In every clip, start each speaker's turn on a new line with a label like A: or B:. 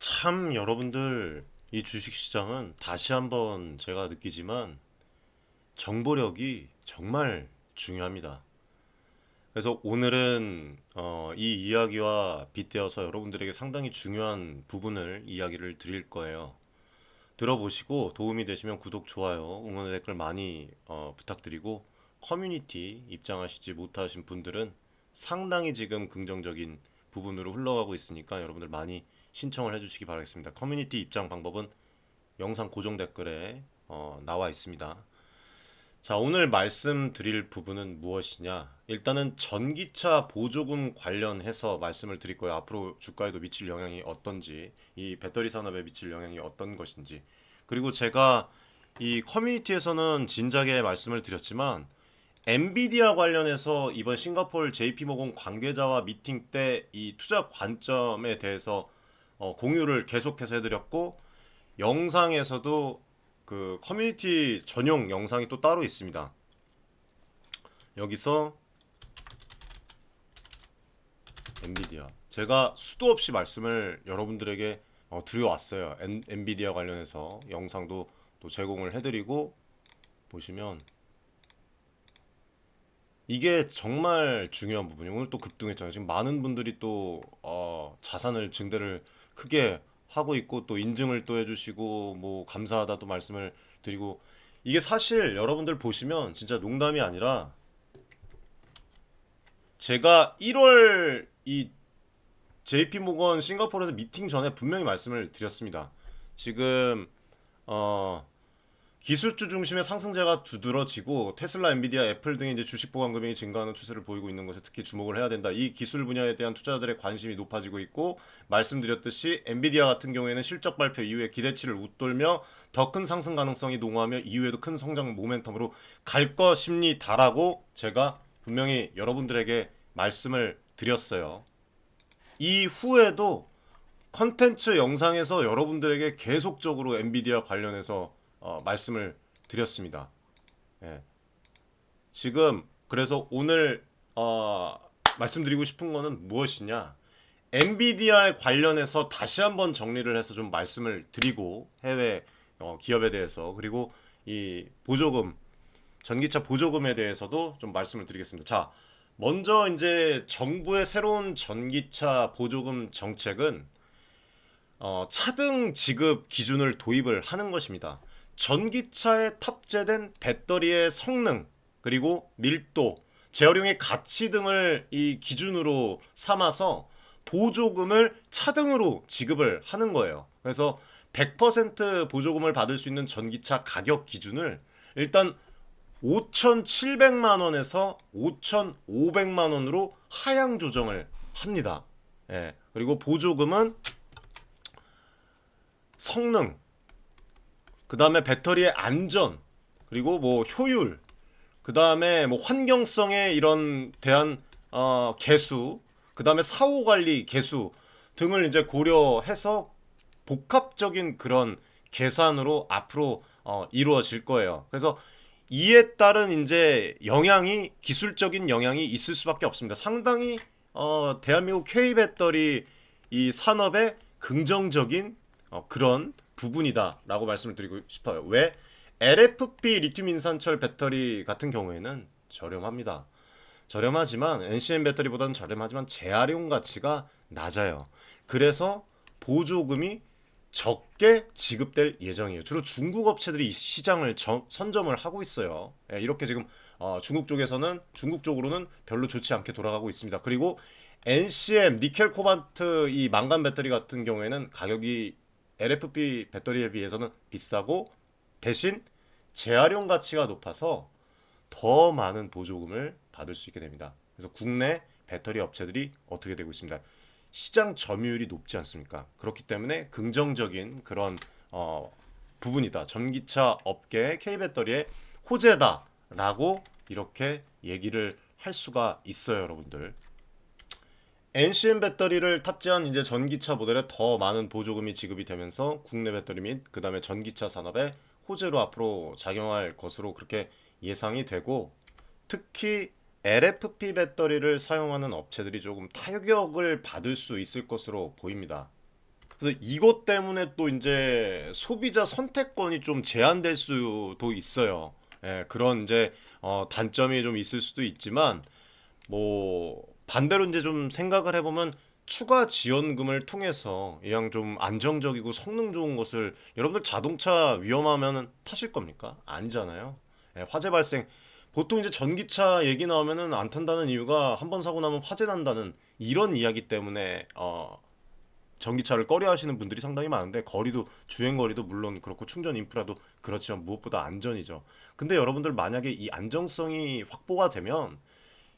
A: 참 여러분들 이 주식시장은 다시 한번 제가 느끼지만 정보력이 정말 중요합니다. 그래서 오늘은 이 이야기와 빗대어서 여러분들에게 상당히 중요한 부분을 이야기를 드릴 거예요. 들어보시고 도움이 되시면 구독, 좋아요, 응원의 댓글 많이 부탁드리고 커뮤니티 입장하시지 못하신 분들은 상당히 지금 긍정적인 부분으로 흘러가고 있으니까 여러분들 많이 신청을 해주시기 바라겠습니다. 커뮤니티 입장 방법은 영상 고정 댓글에 나와 있습니다. 자, 오늘 말씀드릴 부분은 무엇이냐? 일단은 전기차 보조금 관련해서 말씀을 드릴 거예요. 앞으로 주가에도 미칠 영향이 어떤지, 이 배터리 산업에 미칠 영향이 어떤 것인지. 그리고 제가 이 커뮤니티에서는 진작에 말씀을 드렸지만 엔비디아 관련해서 이번 싱가포르 JP모건 관계자와 미팅 때 이 투자 관점에 대해서 공유를 계속해서 해드렸고 영상에서도 그 커뮤니티 전용 영상이 또 따로 있습니다. 여기서 엔비디아 제가 수도 없이 말씀을 여러분들에게 드려왔어요. 엔비디아 관련해서 영상도 또 제공을 해드리고 보시면 이게 정말 중요한 부분이에요. 오늘 또 급등했잖아요. 지금 많은 분들이 또 자산을 증대를 크게 하고 있고 또 인증을 또 해주시고 뭐 감사하다도 말씀을 드리고 이게 사실 여러분들 보시면 진짜 농담이 아니라 제가 1월 이 JP모건 싱가포르에서 미팅 전에 분명히 말씀을 드렸습니다. 지금 어 기술주 중심의 상승세가 두드러지고 테슬라, 엔비디아, 애플 등의 이제 주식 보관 금액이 증가하는 추세를 보이고 있는 것에 특히 주목을 해야 된다. 이 기술 분야에 대한 투자자들의 관심이 높아지고 있고 말씀드렸듯이 엔비디아 같은 경우에는 실적 발표 이후에 기대치를 웃돌며 더 큰 상승 가능성이 농후하며 이후에도 큰 성장 모멘텀으로 갈 것입니다라고 제가 분명히 여러분들에게 말씀을 드렸어요. 이후에도 컨텐츠 영상에서 여러분들에게 계속적으로 엔비디아 관련해서 말씀을 드렸습니다. 예. 지금 그래서 오늘 말씀드리고 싶은 거는 무엇이냐? 엔비디아에 관련해서 다시 한번 정리를 해서 좀 말씀을 드리고 해외 기업에 대해서 그리고 이 보조금 전기차 보조금에 대해서도 좀 말씀을 드리겠습니다. 자, 먼저 이제 정부의 새로운 전기차 보조금 정책은 차등 지급 기준을 도입을 하는 것입니다. 전기차에 탑재된 배터리의 성능 그리고 밀도, 재활용의 가치 등을 이 기준으로 삼아서 보조금을 차등으로 지급을 하는 거예요. 그래서 100% 보조금을 받을 수 있는 전기차 가격 기준을 일단 5,700만 원에서 5,500만 원으로 하향 조정을 합니다. 예. 그리고 보조금은 성능, 그 다음에 배터리의 안전, 그리고 뭐 효율, 그 다음에 뭐 환경성에 이런 대한 개수, 그 다음에 사후 관리 개수 등을 이제 고려해서 복합적인 그런 계산으로 앞으로 이루어질 거예요. 그래서 이에 따른 이제 영향이 기술적인 영향이 있을 수밖에 없습니다. 상당히 대한민국 K 배터리 이 산업에 긍정적인 그런 부분이다라고 말씀을 드리고 싶어요. 왜? LFP 리튬 인산철 배터리 같은 경우에는 저렴합니다. 저렴하지만 NCM 배터리보다는 저렴하지만 재활용 가치가 낮아요. 그래서 보조금이 적게 지급될 예정이에요. 주로 중국 업체들이 이 시장을 선점을 하고 있어요. 예, 이렇게 지금 중국 쪽에서는 중국 쪽으로는 별로 좋지 않게 돌아가고 있습니다. 그리고 NCM 니켈 코발트 이 망간 배터리 같은 경우에는 가격이 LFP 배터리에 비해서는 비싸고 대신 재활용 가치가 높아서 더 많은 보조금을 받을 수 있게 됩니다. 그래서 국내 배터리 업체들이 어떻게 되고 있습니다. 시장 점유율이 높지 않습니까? 그렇기 때문에 긍정적인 그런 부분이다. 전기차 업계 K배터리의 호재다라고 이렇게 얘기를 할 수가 있어요, 여러분들. NCM 배터리를 탑재한 이제 전기차 모델에 더 많은 보조금이 지급이 되면서 국내 배터리 및 그다음에 전기차 산업에 호재로 앞으로 작용할 것으로 그렇게 예상이 되고 특히 LFP 배터리를 사용하는 업체들이 조금 타격을 받을 수 있을 것으로 보입니다. 그래서 이것 때문에 또 이제 소비자 선택권이 좀 제한될 수도 있어요. 예, 그런 이제 단점이 좀 있을 수도 있지만 뭐 반대로 이제 좀 생각을 해보면 추가 지원금을 통해서 이왕 좀 안정적이고 성능 좋은 것을 여러분들 자동차 위험하면 타실 겁니까? 아니잖아요. 예, 화재 발생 보통 이제 전기차 얘기 나오면은 안 탄다는 이유가 한 번 사고 나면 화재 난다는 이런 이야기 때문에 전기차를 꺼려 하시는 분들이 상당히 많은데 거리도 주행 거리도 물론 그렇고 충전 인프라도 그렇지만 무엇보다 안전이죠. 근데 여러분들 만약에 이 안정성이 확보가 되면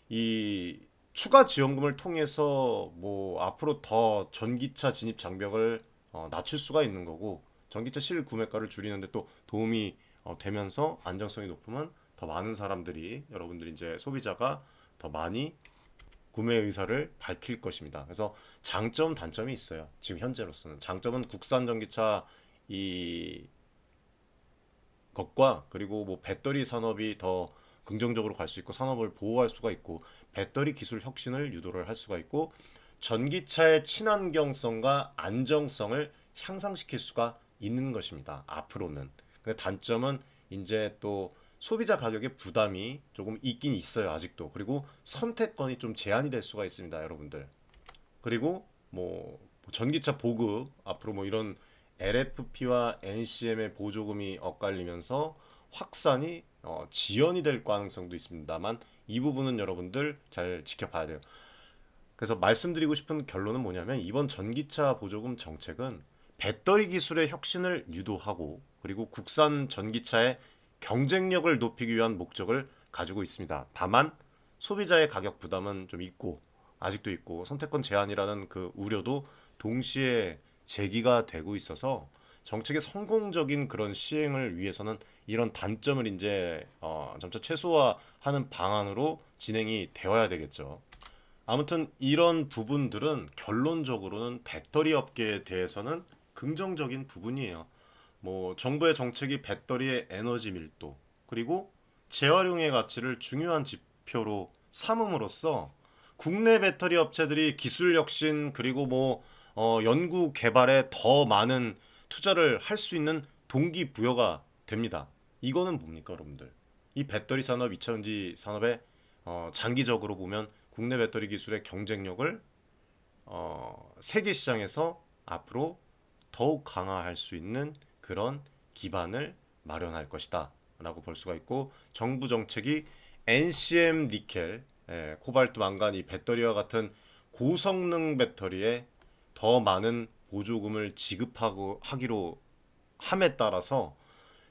A: 이 추가 지원금을 통해서 뭐 앞으로 더 전기차 진입 장벽을 낮출 수가 있는 거고 전기차 실 구매가를 줄이는데 또 도움이 되면서 안정성이 높으면 더 많은 사람들이 여러분들이 이제 소비자가 더 많이 구매 의사를 밝힐 것입니다. 그래서 장점 단점이 있어요. 지금 현재로서는 장점은 국산 전기차 이 것과 그리고 뭐 배터리 산업이 더 긍정적으로 갈 수 있고 산업을 보호할 수가 있고 배터리 기술 혁신을 유도를 할 수가 있고 전기차의 친환경성과 안정성을 향상시킬 수가 있는 것입니다. 앞으로는. 근데 단점은 이제 또 소비자 가격의 부담이 조금 있긴 있어요. 아직도. 그리고 선택권이 좀 제한이 될 수가 있습니다, 여러분들. 그리고 뭐 전기차 보급 앞으로 뭐 이런 LFP와 NCM의 보조금이 엇갈리면서 확산이 지연이 될 가능성도 있습니다만 이 부분은 여러분들 잘 지켜봐야 돼요. 그래서 말씀드리고 싶은 결론은 뭐냐면 이번 전기차 보조금 정책은 배터리 기술의 혁신을 유도하고 그리고 국산 전기차의 경쟁력을 높이기 위한 목적을 가지고 있습니다. 다만 소비자의 가격 부담은 좀 있고 아직도 있고 선택권 제한이라는 그 우려도 동시에 제기가 되고 있어서 정책의 성공적인 그런 시행을 위해서는 이런 단점을 이제 점차 최소화하는 방안으로 진행이 되어야 되겠죠. 아무튼 이런 부분들은 결론적으로는 배터리 업계에 대해서는 긍정적인 부분이에요. 뭐 정부의 정책이 배터리의 에너지 밀도 그리고 재활용의 가치를 중요한 지표로 삼음으로써 국내 배터리 업체들이 기술 혁신 그리고 뭐 연구 개발에 더 많은 투자를 할 수 있는 동기부여가 됩니다. 이거는 뭡니까, 여러분들? 이 배터리 산업, 2차전지 산업에 장기적으로 보면 국내 배터리 기술의 경쟁력을 세계 시장에서 앞으로 더욱 강화할 수 있는 그런 기반을 마련할 것이다 라고 볼 수가 있고 정부 정책이 NCM 니켈, 코발트 망간 이 배터리와 같은 고성능 배터리에 더 많은 보조금을 지급하고 하기로 함에 따라서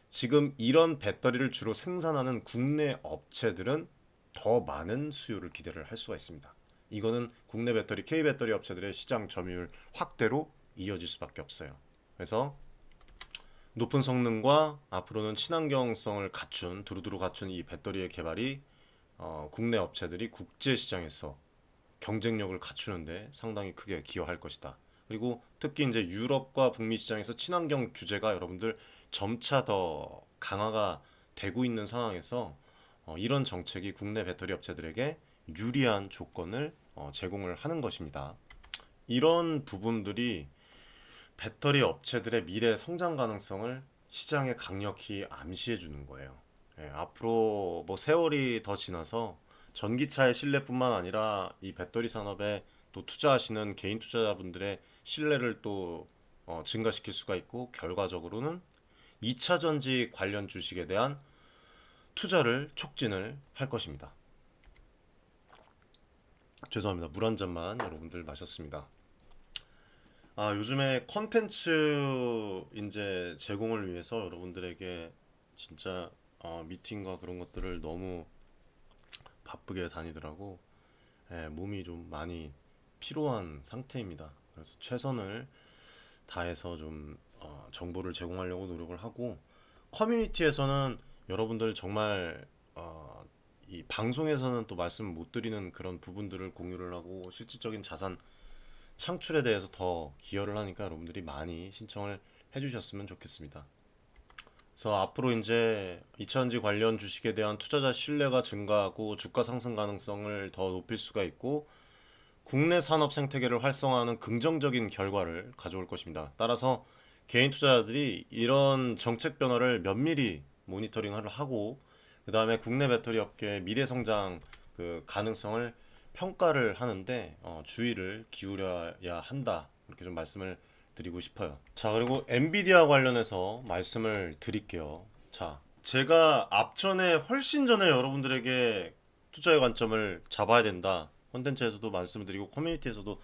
A: 지금 이런 배터리를 주로 생산하는 국내 업체들은 더 많은 수요를 기대를 할 수가 있습니다. 이거는 국내 배터리, K배터리 업체들의 시장 점유율 확대로 이어질 수밖에 없어요. 그래서 높은 성능과 앞으로는 친환경성을 갖춘 두루두루 갖춘 이 배터리의 개발이 국내 업체들이 국제 시장에서 경쟁력을 갖추는데 상당히 크게 기여할 것이다. 그리고 특히 이제 유럽과 북미 시장에서 친환경 규제가 여러분들 점차 더 강화가 되고 있는 상황에서 이런 정책이 국내 배터리 업체들에게 유리한 조건을 제공을 하는 것입니다. 이런 부분들이 배터리 업체들의 미래 성장 가능성을 시장에 강력히 암시해 주는 거예요. 예, 앞으로 뭐 세월이 더 지나서 전기차의 신뢰뿐만 아니라 이 배터리 산업에 또 투자하시는 개인 투자자분들의 신뢰를 또 증가시킬 수가 있고 결과적으로는 2차 전지 관련 주식에 대한 투자를 촉진을 할 것입니다. 죄송합니다. 물 한 잔만 여러분들 마셨습니다. 아, 요즘에 컨텐츠 이제 제공을 위해서 여러분들에게 진짜 미팅과 그런 것들을 너무 바쁘게 다니더라고. 예, 몸이 좀 많이 피로한 상태입니다. 그래서 최선을 다해서 좀 정보를 제공하려고 노력을 하고 커뮤니티에서는 여러분들 정말 이 방송에서는 또 말씀 못 드리는 그런 부분들을 공유를 하고 실질적인 자산 창출에 대해서 더 기여를 하니까 여러분들이 많이 신청을 해주셨으면 좋겠습니다. 그래서 앞으로 이제 2차전지 관련 주식에 대한 투자자 신뢰가 증가하고 주가 상승 가능성을 더 높일 수가 있고 국내 산업 생태계를 활성화하는 긍정적인 결과를 가져올 것입니다. 따라서 개인 투자자들이 이런 정책 변화를 면밀히 모니터링을 하고 그 다음에 국내 배터리 업계의 미래 성장 그 가능성을 평가를 하는데 주의를 기울여야 한다. 이렇게 좀 말씀을 드리고 싶어요. 자, 그리고 엔비디아 관련해서 말씀을 드릴게요. 자, 제가 앞전에 훨씬 전에 여러분들에게 투자의 관점을 잡아야 된다. 콘텐츠에서도 말씀을 드리고 커뮤니티에서도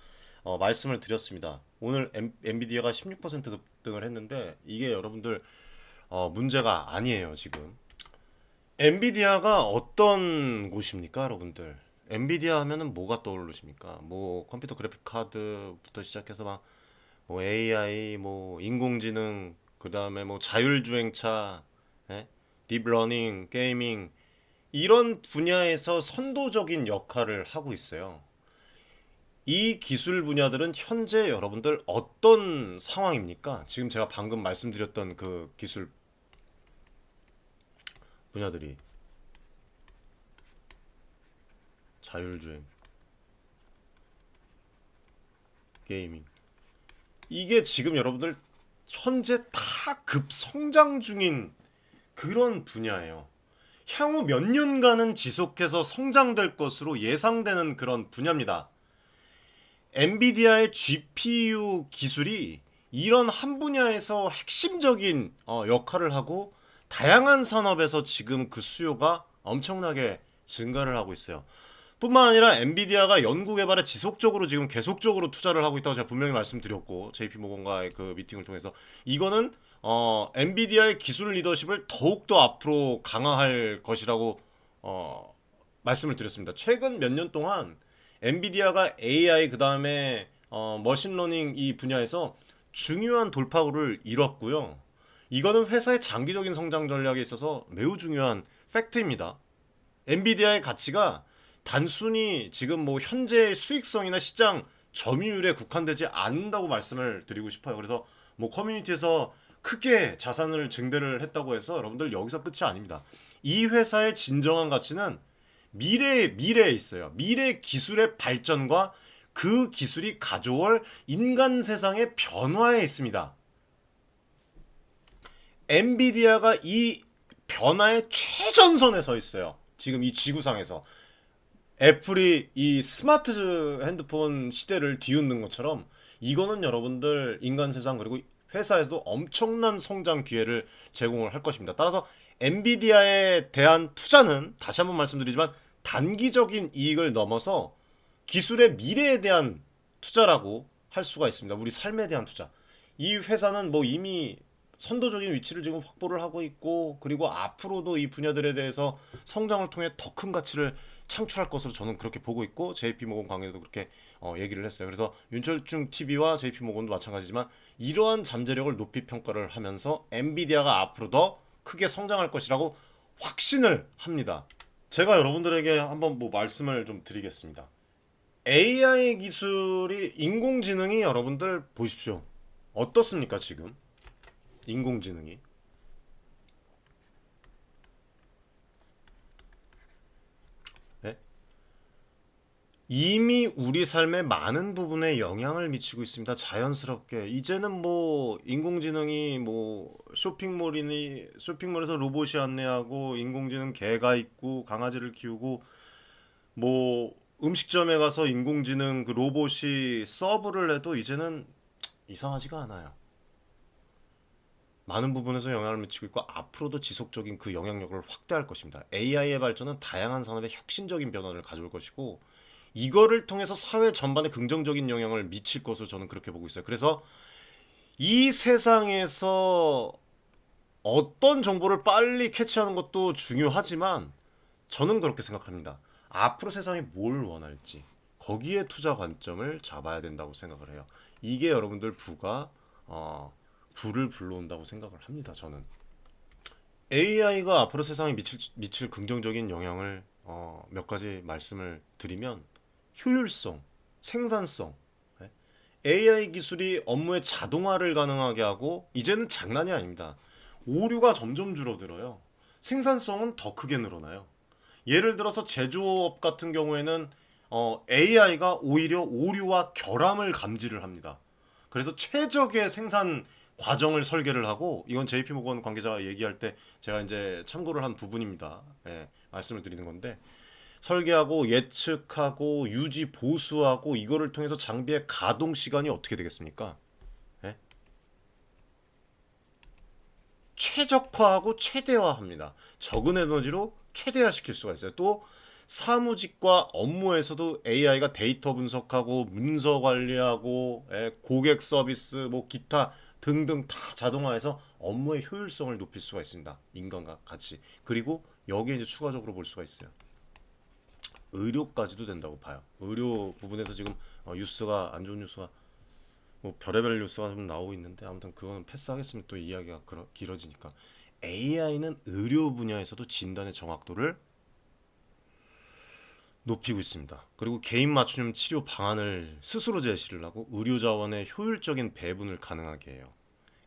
A: 말씀을 드렸습니다. 오늘 엔비디아가 16% 급등을 했는데 이게 여러분들 문제가 아니에요, 지금. 엔비디아가 어떤 곳입니까, 여러분들? 엔비디아 하면은 뭐가 떠오르십니까? 뭐 컴퓨터 그래픽 카드부터 시작해서 막 뭐 AI, 뭐 인공지능, 그다음에 뭐 자율주행차, 예? 딥러닝, 게이밍 이런 분야에서 선도적인 역할을 하고 있어요. 이 기술 분야들은 현재 여러분들 어떤 상황입니까? 지금 제가 방금 말씀드렸던 그 기술 분야들이 자율주행, 게이밍 이게 지금 여러분들 현재 다 급성장 중인 그런 분야예요. 향후 몇 년간은 지속해서 성장될 것으로 예상되는 그런 분야입니다. 엔비디아의 GPU 기술이 이런 한 분야에서 핵심적인 역할을 하고 다양한 산업에서 지금 그 수요가 엄청나게 증가를 하고 있어요. 뿐만 아니라 엔비디아가 연구 개발에 지속적으로 지금 계속적으로 투자를 하고 있다고 제가 분명히 말씀드렸고 JP 모건과의 그 미팅을 통해서 이거는 엔비디아의 기술 리더십을 더욱더 앞으로 강화할 것이라고 말씀을 드렸습니다. 최근 몇 년 동안 엔비디아가 AI 그다음에 머신러닝 이 분야에서 중요한 돌파구를 이뤘고요. 이거는 회사의 장기적인 성장 전략에 있어서 매우 중요한 팩트입니다. 엔비디아의 가치가 단순히 지금 뭐 현재 수익성이나 시장 점유율에 국한되지 않는다고 말씀을 드리고 싶어요. 그래서 뭐 커뮤니티에서 크게 자산을 증대를 했다고 해서 여러분들 여기서 끝이 아닙니다. 이 회사의 진정한 가치는 미래에 있어요. 미래 기술의 발전과 그 기술이 가져올 인간 세상의 변화에 있습니다. 엔비디아가 이 변화의 최전선에 서 있어요. 지금 이 지구상에서. 애플이 이 스마트 핸드폰 시대를 뒤흔든 것처럼 이거는 여러분들 인간 세상 그리고 회사에서도 엄청난 성장 기회를 제공을 할 것입니다. 따라서 엔비디아에 대한 투자는 다시 한번 말씀드리지만 단기적인 이익을 넘어서 기술의 미래에 대한 투자라고 할 수가 있습니다. 우리 삶에 대한 투자. 이 회사는 뭐 이미 선도적인 위치를 지금 확보를 하고 있고 그리고 앞으로도 이 분야들에 대해서 성장을 통해 더 큰 가치를 창출할 것으로 저는 그렇게 보고 있고 JP모건 강의도 그렇게 얘기를 했어요. 그래서 윤철중 TV와 JP모건도 마찬가지지만 이러한 잠재력을 높이 평가를 하면서 엔비디아가 앞으로 더 크게 성장할 것이라고 확신을 합니다. 제가 여러분들에게 한번 뭐 말씀을 좀 드리겠습니다. AI 기술이 인공지능이 여러분들 보십시오. 어떻습니까 지금? 인공지능이 네? 이미 우리 삶의 많은 부분에 영향을 미치고 있습니다. 자연스럽게 이제는 뭐 인공지능이 뭐 쇼핑몰에서 로봇이 안내하고 인공지능 개가 있고 강아지를 키우고 뭐 음식점에 가서 인공지능 그 로봇이 서브를 해도 이제는 이상하지가 않아요. 많은 부분에서 영향을 미치고 있고 앞으로도 지속적인 그 영향력을 확대할 것입니다. AI의 발전은 다양한 산업에 혁신적인 변화를 가져올 것이고 이거를 통해서 사회 전반에 긍정적인 영향을 미칠 것으로 저는 그렇게 보고 있어요. 그래서 이 세상에서 어떤 정보를 빨리 캐치하는 것도 중요하지만 저는 그렇게 생각합니다. 앞으로 세상이 뭘 원할지 거기에 투자 관점을 잡아야 된다고 생각을 해요. 이게 여러분들 부를 불러온다고 생각을 합니다. 저는 AI가 앞으로 세상에 미칠 긍정적인 영향을 몇 가지 말씀을 드리면 효율성, 생산성, AI 기술이 업무의 자동화를 가능하게 하고 이제는 장난이 아닙니다. 오류가 점점 줄어들어요. 생산성은 더 크게 늘어나요. 예를 들어서 제조업 같은 경우에는 AI가 오히려 오류와 결함을 감지를 합니다. 그래서 최적의 생산 과정을 설계를 하고, 이건 JP모건 관계자가 얘기할 때 제가 이제 참고를 한 부분입니다. 예, 말씀을 드리는 건데, 설계하고 예측하고 유지 보수하고 이거를 통해서 장비의 가동 시간이 어떻게 되겠습니까? 예? 최적화하고 최대화합니다. 적은 에너지로 최대화시킬 수가 있어요. 또 사무직과 업무에서도 AI가 데이터 분석하고 문서 관리하고 고객 서비스 뭐 기타 등등 다 자동화해서 업무의 효율성을 높일 수가 있습니다. 인간과 같이. 그리고 여기에 이제 추가적으로 볼 수가 있어요. 의료까지도 된다고 봐요. 의료 부분에서 지금 뉴스가 안 좋은 뉴스가 뭐 별의별 뉴스가 좀 나오고 있는데, 아무튼 그거는 패스하겠습니다. 또 이야기가 길어지니까. AI는 의료 분야에서도 진단의 정확도를 높이고 있습니다. 그리고 개인 맞춤 치료 방안을 스스로 제시를 하고 의료 자원의 효율적인 배분을 가능하게 해요.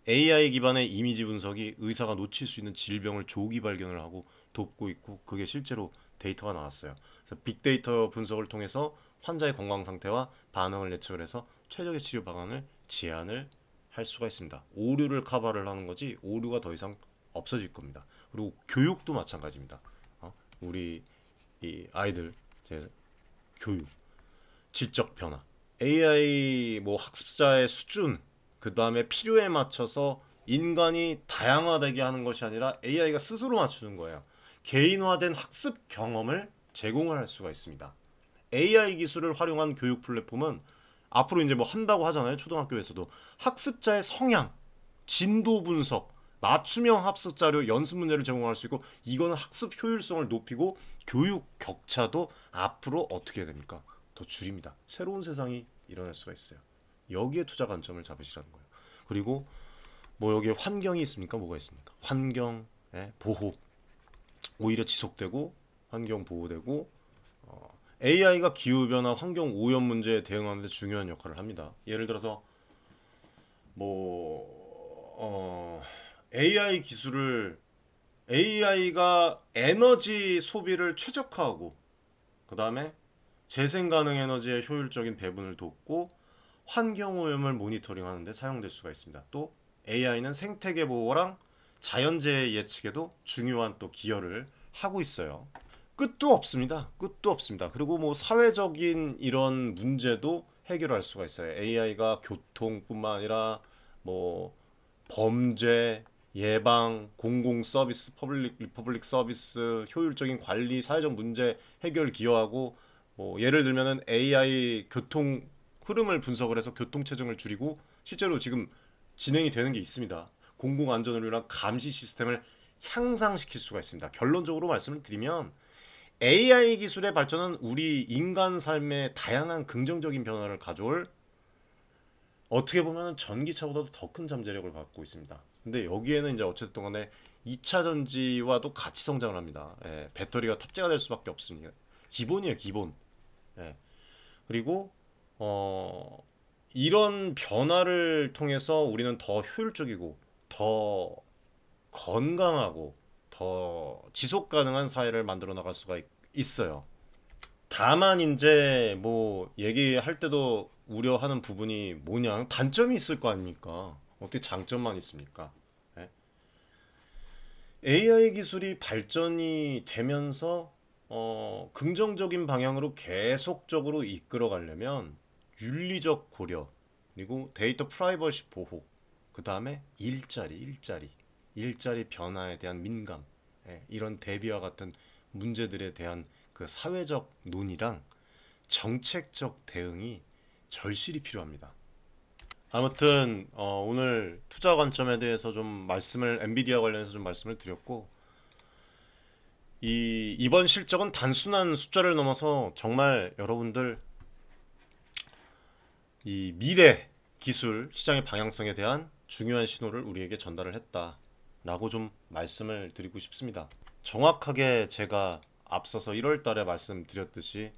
A: AI 기반의 이미지 분석이 의사가 놓칠 수 있는 질병을 조기 발견을 하고 돕고 있고, 그게 실제로 데이터가 나왔어요. 그래서 빅데이터 분석을 통해서 환자의 건강 상태와 반응을 예측을 해서 최적의 치료 방안을 제안을 할 수가 있습니다. 오류를 커버를 하는 거지 오류가 더 이상 없어질 겁니다. 그리고 교육도 마찬가지입니다. 우리 이 아이들 제 교육, 질적 변화, AI 뭐 학습자의 수준, 그 다음에 필요에 맞춰서 인간이 다양화되게 하는 것이 아니라 AI가 스스로 맞추는 거예요. 개인화된 학습 경험을 제공을 할 수가 있습니다. AI 기술을 활용한 교육 플랫폼은 앞으로 이제 뭐 한다고 하잖아요. 초등학교에서도 학습자의 성향, 진도 분석, 맞춤형 학습 자료, 연습 문제를 제공할 수 있고, 이거는 학습 효율성을 높이고 교육 격차도 앞으로 어떻게 됩니까? 더 줄입니다. 새로운 세상이 일어날 수가 있어요. 여기에 투자 관점을 잡으시라는 거예요. 그리고 뭐 여기에 환경이 있습니까? 뭐가 있습니까? 환경, 보호, 오히려 지속되고 환경 보호되고, AI가 기후변화, 환경 오염 문제에 대응하는 데 중요한 역할을 합니다. 예를 들어서 뭐 AI 기술을 AI가 에너지 소비를 최적화하고, 그 다음에 재생 가능 에너지의 효율적인 배분을 돕고 환경 오염을 모니터링하는 데 사용될 수가 있습니다. 또 AI는 생태계 보호랑 자연재해 예측에도 중요한 또 기여를 하고 있어요. 끝도 없습니다. 끝도 없습니다. 그리고 뭐 사회적인 이런 문제도 해결할 수가 있어요. AI가 교통뿐만 아니라 뭐 범죄 예방, 공공 서비스, 퍼블릭 서비스, 효율적인 관리, 사회적 문제 해결 기여하고, 뭐 예를 들면은 AI 교통 흐름을 분석을 해서 교통 체증을 줄이고, 실제로 지금 진행이 되는 게 있습니다. 공공 안전을 위한 감시 시스템을 향상시킬 수가 있습니다. 결론적으로 말씀을 드리면 AI 기술의 발전은 우리 인간 삶에 다양한 긍정적인 변화를 가져올, 어떻게 보면 전기차보다도 더 큰 잠재력을 갖고 있습니다. 근데 여기에는 이제 어쨌든 간에 2차 전지와도 같이 성장을 합니다. 배터리가 탑재가 될 수밖에 없습니다. 기본이에요, 기본. 예, 그리고 어, 이런 변화를 통해서 우리는 더 효율적이고 더 건강하고 더 지속 가능한 사회를 만들어 나갈 수가 있어요. 다만 이제 뭐 얘기할 때도 우려하는 부분이 뭐냐, 단점이 있을 거 아닙니까? 어떻게 장점만 있습니까? AI 기술이 발전이 되면서 긍정적인 방향으로 계속적으로 이끌어 가려면 윤리적 고려, 그리고 데이터 프라이버시 보호, 그 다음에 일자리 변화에 대한 민감, 이런 대비와 같은 문제들에 대한 그 사회적 논의랑 정책적 대응이 절실히 필요합니다. 아무튼 오늘 투자 관점에 대해서 좀 말씀을, 엔비디아 관련해서 좀 말씀을 드렸고, 이번 실적은 단순한 숫자를 넘어서 정말 여러분들 이 미래 기술 시장의 방향성에 대한 중요한 신호를 우리에게 전달을 했다라고 좀 말씀을 드리고 싶습니다. 정확하게 제가 앞서서 1월 달에 말씀드렸듯이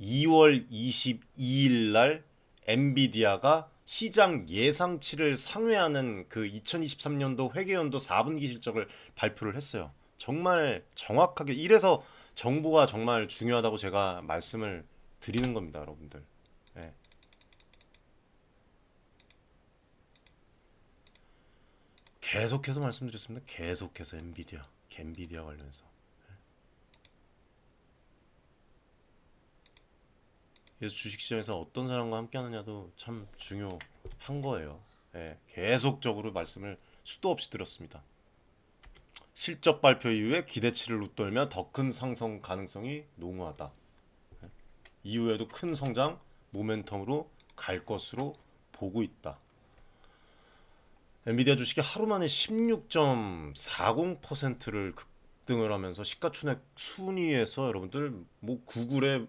A: 2월 22일 날 엔비디아가 시장 예상치를 상회하는 그 2023년도 회계연도 4분기 실적을 발표를 했어요. 정말 정확하게 1에서 정보가 정말 중요하다고 제가 말씀을 드리는 겁니다, 여러분들. 예. 계속해서 말씀드렸습니다. 계속해서 엔비디아 관련해서. 그래서 주식시장에서 어떤 사람과 함께 하느냐도 참 중요한 거예요. 예, 계속적으로 말씀을 수도 없이 드렸습니다. 실적 발표 이후에 기대치를 웃돌며 더 큰 상승 가능성이 농후하다. 이후에도 큰 성장 모멘텀으로 갈 것으로 보고 있다. 엔비디아 주식이 하루 만에 16.40%를 급등을 하면서 시가총액 순위에서 여러분들 뭐 구글의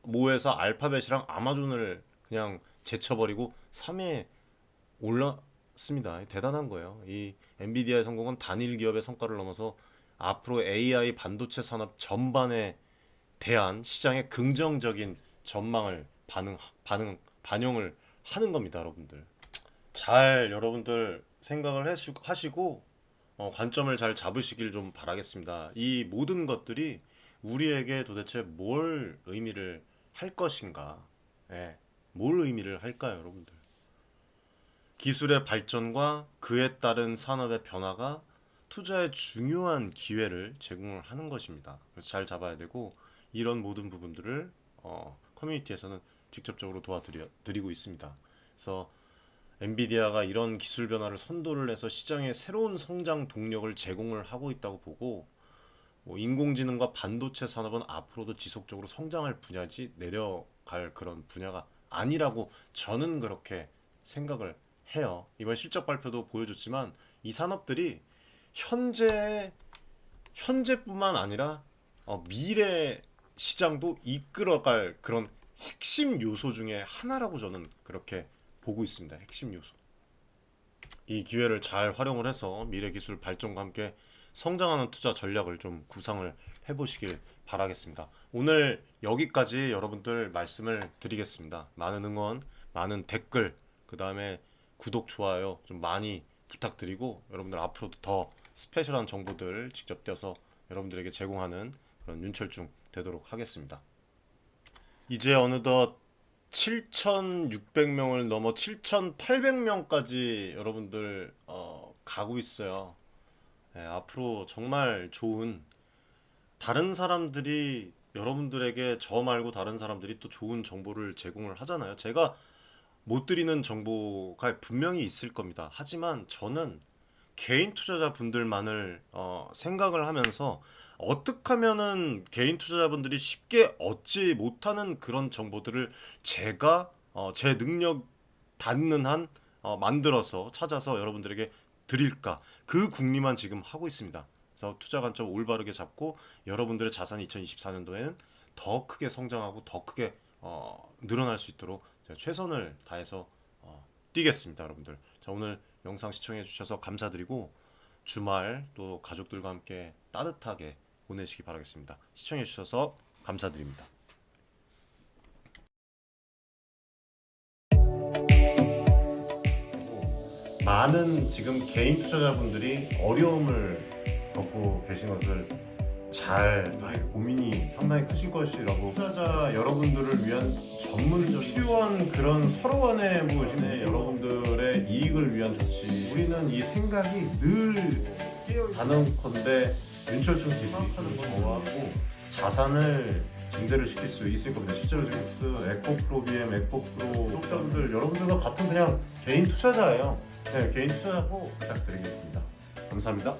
A: 모에서 알파벳이랑 아마존을 그냥 제쳐버리고 3위에 올랐습니다. 대단한 거예요. 이 엔비디아의 성공은 단일 기업의 성과를 넘어서 앞으로 AI 반도체 산업 전반에 대한 시장의 긍정적인 전망을 반영을 하는 겁니다, 여러분들. 잘 여러분들 생각을 하시고 관점을 잘 잡으시길 좀 바라겠습니다. 이 모든 것들이 우리에게 도대체 뭘 의미를 할 것인가? 예, 뭘 의미를 할까요, 여러분들? 기술의 발전과 그에 따른 산업의 변화가 투자의 중요한 기회를 제공을 하는 것입니다. 그래서 잘 잡아야 되고 이런 모든 부분들을 커뮤니티에서는 직접적으로 도와드리고 있습니다. 그래서 엔비디아가 이런 기술 변화를 선도를 해서 시장에 새로운 성장 동력을 제공을 하고 있다고 보고 뭐 인공지능과 반도체 산업은 앞으로도 지속적으로 성장할 분야지 내려갈 그런 분야가 아니라고 저는 그렇게 생각을 해요. 이번 실적 발표도 보여줬지만 이 산업들이 현재뿐만 아니라 미래 시장도 이끌어갈 그런 핵심 요소 중에 하나라고 저는 그렇게 보고 있습니다. 핵심 요소. 이 기회를 잘 활용을 해서 미래 기술 발전과 함께 성장하는 투자 전략을 좀 구상을 해보시길 바라겠습니다. 오늘 여기까지 여러분들 말씀을 드리겠습니다. 많은 응원, 많은 댓글, 그 다음에 구독, 좋아요 좀 많이 부탁드리고 여러분들 앞으로도 더 스페셜한 정보들 직접 떼서 여러분들에게 제공하는 그런 윤철중 되도록 하겠습니다. 이제 어느덧 7,600명을 넘어 7,800명까지 여러분들 가고 있어요. 네, 앞으로 정말 좋은 다른 사람들이 여러분들에게 저 말고 다른 사람들이 또 좋은 정보를 제공을 하잖아요. 제가 못 드리는 정보가 분명히 있을 겁니다. 하지만 저는 개인 투자자분들만을 생각을 하면서 어떻게 하면은 개인 투자자분들이 쉽게 얻지 못하는 그런 정보들을 제가 제 능력 닿는 한 만들어서 찾아서 여러분들에게 드릴까 그 궁리만 지금 하고 있습니다. 그래서 투자 관점 올바르게 잡고 여러분들의 자산이 2024년도에는 더 크게 성장하고 더 크게 늘어날 수 있도록 제가 최선을 다해서 뛰겠습니다, 여러분들. 자, 오늘 영상 시청해 주셔서 감사드리고 주말 또 가족들과 함께 따뜻하게 보내시기 바라겠습니다. 시청해 주셔서 감사드립니다. 많은 지금 개인 투자자분들이 어려움을 겪고 계신 것을 잘 고민이 상당히 크실 것이라고 투자자 여러분들을 위한 전문적인 필요한 그런 서로 간의 여러분들의 이익을 위한 조치 우리는 이 생각이 늘 단언컨대 윤철중 TV 저하고 자산을 증대를 시킬 수 있을 겁니다. 실제로 지금 에코프로 BM, 에코프로 구독자분들 여러분들과 같은 그냥 개인 투자자예요. 네, 개인 투자자고 부탁드리겠습니다. 감사합니다.